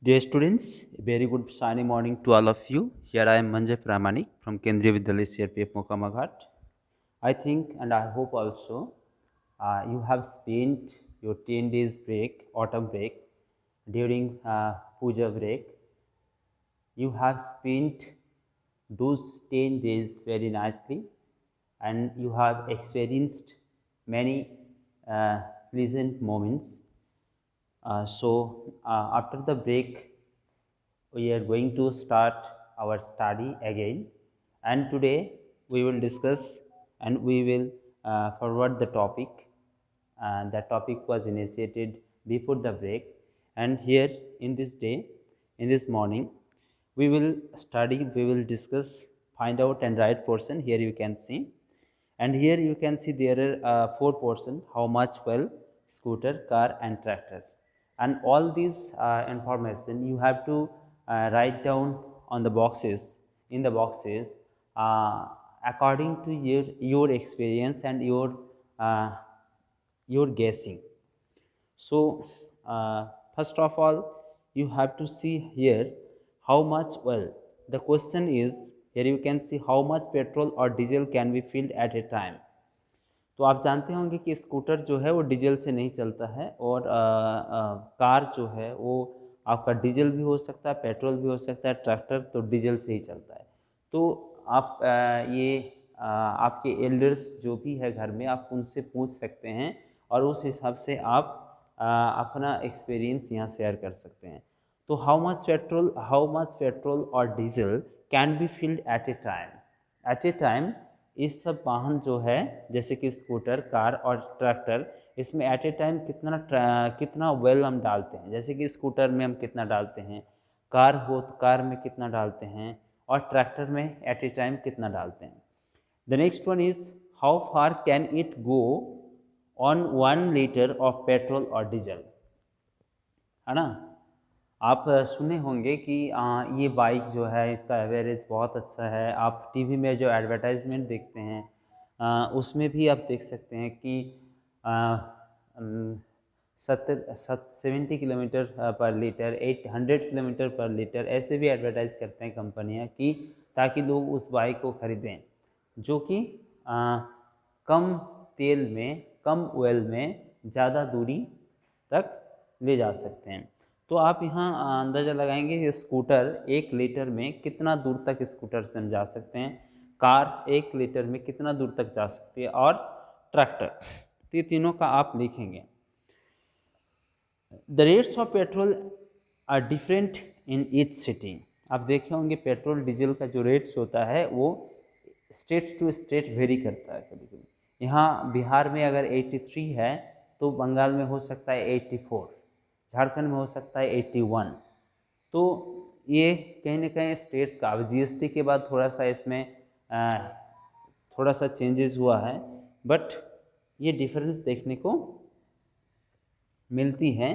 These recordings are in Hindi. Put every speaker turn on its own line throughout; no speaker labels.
Dear students, a very good shiny morning to all of you. Here I am Manjay Pramanik from Kendriya Vidyalaya CRPF Mokamaghat. I think and I hope also you have spent your 10 days break, autumn break, during puja break. You have spent those 10 days very nicely and you have experienced many pleasant moments. After the break, we are going to start our study again, and today we will discuss and we will forward the topic. That topic was initiated before the break, and here in this day, in this morning, we will study, we will discuss, find out and write portion. Here you can see, and here you can see there are four portion: how much, well, scooter, car and tractor, and all these information you have to write down on the boxes, in the boxes, uh, according to your experience and uh, your guessing. So first of all, you have to see here how much oil. The question is, here you can see how much petrol or diesel can be filled at a time. तो आप जानते होंगे कि स्कूटर जो है वो डीजल से नहीं चलता है, और कार जो है वो आपका डीजल भी हो सकता है, पेट्रोल भी हो सकता है, ट्रैक्टर तो डीजल से ही चलता है। तो आप आपके एल्डर्स जो भी है घर में, आप उनसे पूछ सकते हैं और उस हिसाब से आप अपना एक्सपीरियंस यहाँ शेयर कर सकते हैं। तो हाउ मच पेट्रोल और diesel can be filled at a time. इस सब वाहन जो है जैसे कि स्कूटर, कार और ट्रैक्टर, इसमें एट ए टाइम कितना वेल हम डालते हैं। जैसे कि स्कूटर में हम कितना डालते हैं, कार हो तो कार में कितना डालते हैं, और ट्रैक्टर में एट ए टाइम कितना डालते हैं। The next one is how far can it go on 1 litre of petrol और डीजल, है ना। आप सुने होंगे कि ये बाइक जो है इसका एवरेज बहुत अच्छा है। आप टीवी में जो एडवर्टाइजमेंट देखते हैं उसमें भी आप देख सकते हैं कि 70 किलोमीटर पर लीटर, 800 किलोमीटर पर लीटर, ऐसे भी एडवर्टाइज करते हैं कंपनियां कि ताकि लोग उस बाइक को खरीदें जो कि कम तेल में, कम ऑयल में ज़्यादा दूरी तक ले जा सकते हैं। तो आप यहाँ अंदाज़ा लगाएंगे कि स्कूटर 1 लीटर में कितना दूर तक स्कूटर से हम जा सकते हैं, कार 1 लीटर में कितना दूर तक जा सकती है, और ट्रैक्टर। तो ये तीनों का आप लिखेंगे। The rates of petrol are different in each city. आप देखे होंगे पेट्रोल डीजल का जो रेट्स होता है वो स्टेट टू स्टेट वेरी करता है। कभी कभी यहाँ बिहार में अगर 83 है तो बंगाल में हो सकता है 84, झारखंड में हो सकता है 81। तो ये कहीं ना कहीं स्टेट का, अब जीएसटी के बाद थोड़ा सा इसमें थोड़ा सा चेंजेस हुआ है, बट ये डिफरेंस देखने को मिलती है।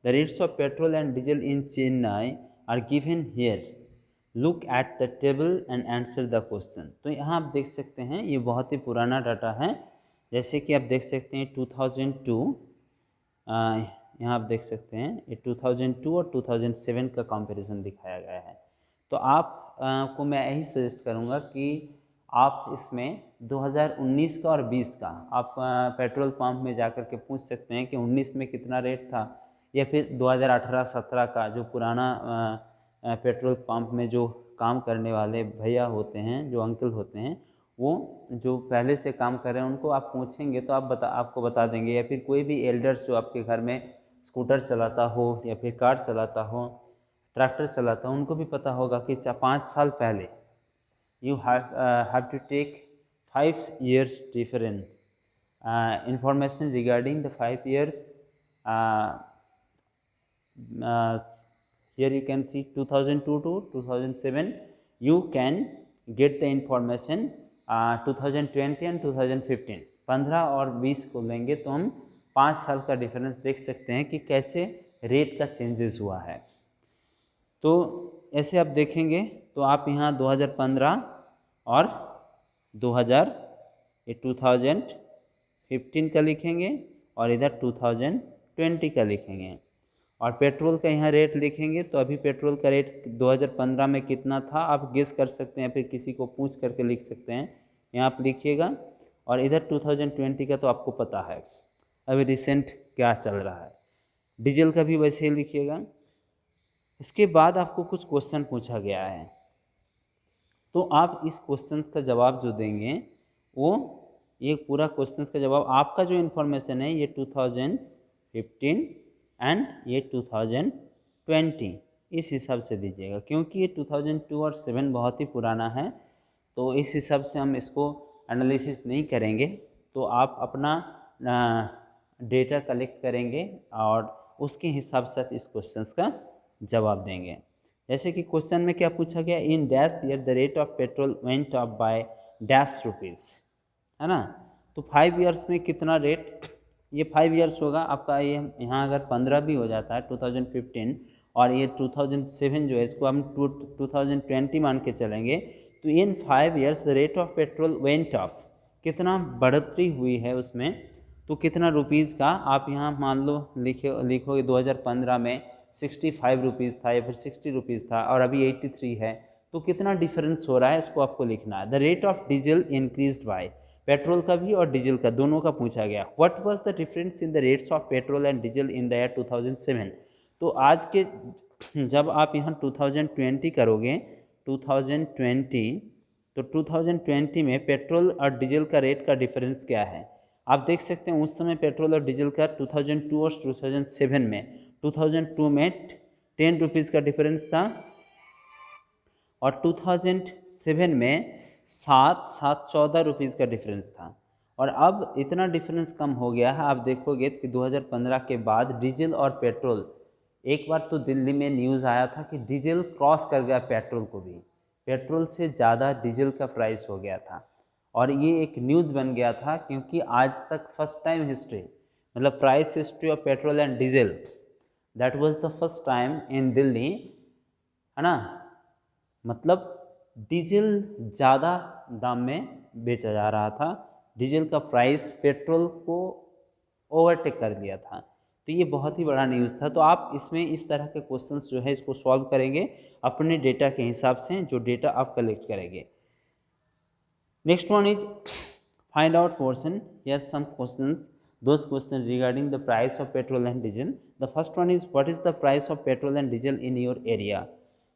The rates of petrol and diesel in Chennai are given here, look at the table and answer the question. तो यहाँ आप देख सकते हैं ये बहुत ही पुराना डाटा है। जैसे कि आप देख सकते हैं 2002, यहाँ आप देख सकते हैं ये 2002 और 2007 का कंपैरिजन दिखाया गया है। तो आप को मैं यही सजेस्ट करूँगा कि आप इसमें 2019 का और 20 का आप पेट्रोल पंप में जाकर के पूछ सकते हैं कि 19 में कितना रेट था, या फिर 2018-17 का जो पुराना पेट्रोल पंप में जो काम करने वाले भैया होते हैं, जो अंकल होते हैं, वो जो पहले से काम कर रहे हैं उनको आप पूछेंगे तो आपको बता देंगे। या फिर कोई भी एल्डर्स जो आपके घर में स्कूटर चलाता हो या फिर कार चलाता हो, ट्रैक्टर चलाता हो, उनको भी पता होगा कि 5 साल पहले you have to take 5 years difference information regarding the 5 years. uh, uh, Here you can see 2002 to 2007 you can get the information 2020 and 2015, 15 और 20 को लेंगे तो हम 5 साल का डिफरेंस देख सकते हैं कि कैसे रेट का चेंजेस हुआ है। तो ऐसे आप देखेंगे तो आप यहाँ 2015 और 2015 का लिखेंगे और इधर 2020 का लिखेंगे। और पेट्रोल का यहाँ रेट लिखेंगे तो अभी पेट्रोल का रेट 2015 में कितना था आप गेस कर सकते हैं, फिर किसी को पूछ करके लिख सकते हैं। यहाँ आप लिखिएगा। और इधर 2020 का तो आपको पता है अभी रिसेंट क्या चल रहा है। डीजल का भी वैसे ही लिखिएगा। इसके बाद आपको कुछ क्वेश्चन पूछा गया है, तो आप इस क्वेश्चन का जवाब जो देंगे वो, ये पूरा क्वेश्चन का जवाब आपका जो इन्फॉर्मेशन है ये 2015 एंड ये 2020 इस हिसाब से दीजिएगा, क्योंकि ये 2002 और 7 बहुत ही पुराना है, तो इस हिसाब से हम इसको एनालिसिस नहीं करेंगे। तो आप अपना डेटा कलेक्ट करेंगे और उसके हिसाब से इस क्वेश्चन का जवाब देंगे। जैसे कि क्वेश्चन में क्या पूछा गया, in dash year the rate of petrol went up by dash rupees, है ना। तो 5 ईयर्स में कितना रेट, ये 5 ईयर्स होगा आपका। ये यहाँ अगर 15 भी हो जाता है 2015 और ये 2007 जो है इसको हम 2020 मान के चलेंगे, तो इन 5 years the rate of petrol went up, कितना बढ़ोतरी हुई है उसमें, तो कितना रुपीज़ का आप यहाँ मान लो लिखोगे 2015 में 65 रुपीज़ था या फिर 60 रुपीज़ था और अभी 83 है, तो कितना डिफरेंस हो रहा है इसको आपको लिखना है। The rate of diesel increased by, petrol का भी और डीजल का दोनों का पूछा गया। What was the difference in the rates of petrol and diesel in the year 2007, तो आज के जब आप यहाँ 2020 करोगे 2020, तो 2020 में पेट्रोल और डीजल का रेट का डिफरेंस क्या है आप देख सकते हैं। उस समय पेट्रोल और डीजल का 2002 और 2007 में, 2002 में 10 रुपीज़ का डिफरेंस था और 2007 में 14 रुपीज़ का डिफरेंस था। और अब इतना डिफरेंस कम हो गया है। आप देखोगे कि 2015 के बाद डीजल और पेट्रोल, एक बार तो दिल्ली में न्यूज़ आया था कि डीजल क्रॉस कर गया पेट्रोल को भी, पेट्रोल से ज़्यादा डीजल का प्राइस हो गया था। और ये एक न्यूज़ बन गया था क्योंकि आज तक फर्स्ट टाइम हिस्ट्री, मतलब price history of petrol and diesel, that was the first time in Delhi, है ना। मतलब डीजल ज़्यादा दाम में बेचा जा रहा था, डीजल का प्राइस पेट्रोल को ओवरटेक कर लिया था। तो ये बहुत ही बड़ा न्यूज़ था। तो आप इसमें इस तरह के क्वेश्चंस जो है इसको सॉल्व करेंगे अपने डेटा के हिसाब से, जो डेटा आप कलेक्ट करेंगे। Next one is find out portion. Here some questions, those questions regarding the price of petrol and diesel. The first one is what is the price of petrol and diesel in your area?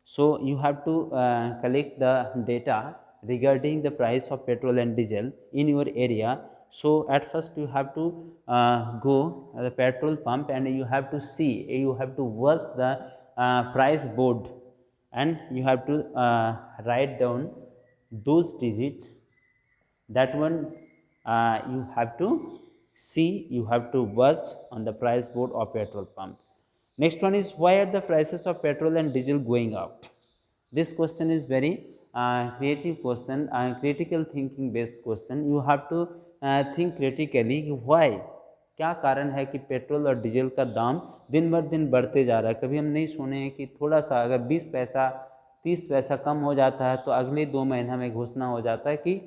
So you have to collect the data regarding the price of petrol and diesel in your area. So at first you have to go the petrol pump and you have to see, you have to watch the price board and you have to write down those digits. That one you have to see, you have to watch on the price board of petrol pump. Next one is why are the prices of petrol and diesel going up? This question is very creative question, critical thinking based question. You have to think critically why, क्या कारण है कि पेट्रोल और डीजल का दाम दिन बर दिन बढ़ते जा रहा है। कभी हम नहीं सुने हैं कि थोड़ा सा अगर 20 पैसा 30 पैसा कम हो जाता है तो अगले 2 महीना में घोषणा हो जाता है कि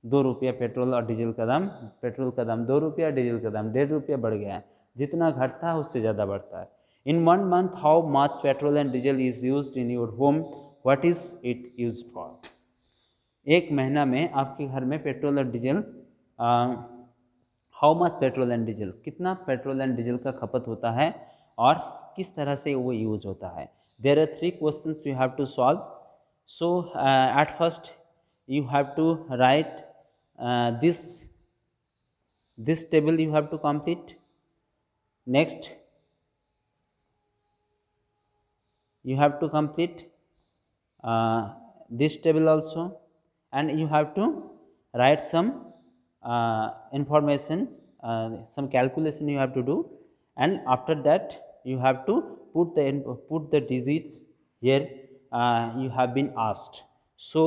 2 रुपया पेट्रोल और डीजल का दाम, पेट्रोल का दाम 2 रुपया, डीजल का दाम 1.5 रुपया बढ़ गया है। जितना घटता है उससे ज़्यादा बढ़ता है। इन 1 month how much petrol and diesel is used in your home, what is it use for? एक महीना में आपके घर में पेट्रोल और diesel, how much petrol and diesel, कितना पेट्रोल एंड डीजल का खपत होता है और किस तरह से वो यूज होता है। There are 3 questions you have to solve. So at first you have to write this table you have to complete. Next you have to complete this table also, and you have to write some information, some calculation you have to do, and after that you have to put the digits here you have been asked. So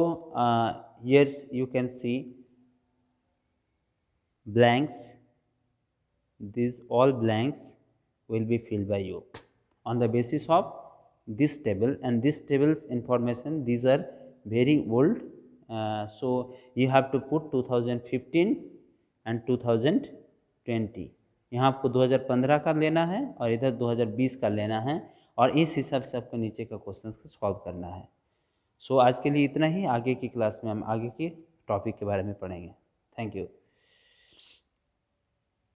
here you can see blanks, these all blanks will be filled by you on the basis of this table, and this table's information, these are very old, so you have to put 2015 and 2020. यहाँ आपको 2015 का लेना है और इधर 2020 का लेना है, और इस हिसाब से आपको नीचे का क्वेश्चन को सॉल्व करना है। सो आज के लिए इतना ही। आगे की क्लास में हम आगे के टॉपिक के बारे में पढ़ेंगे। Thank you.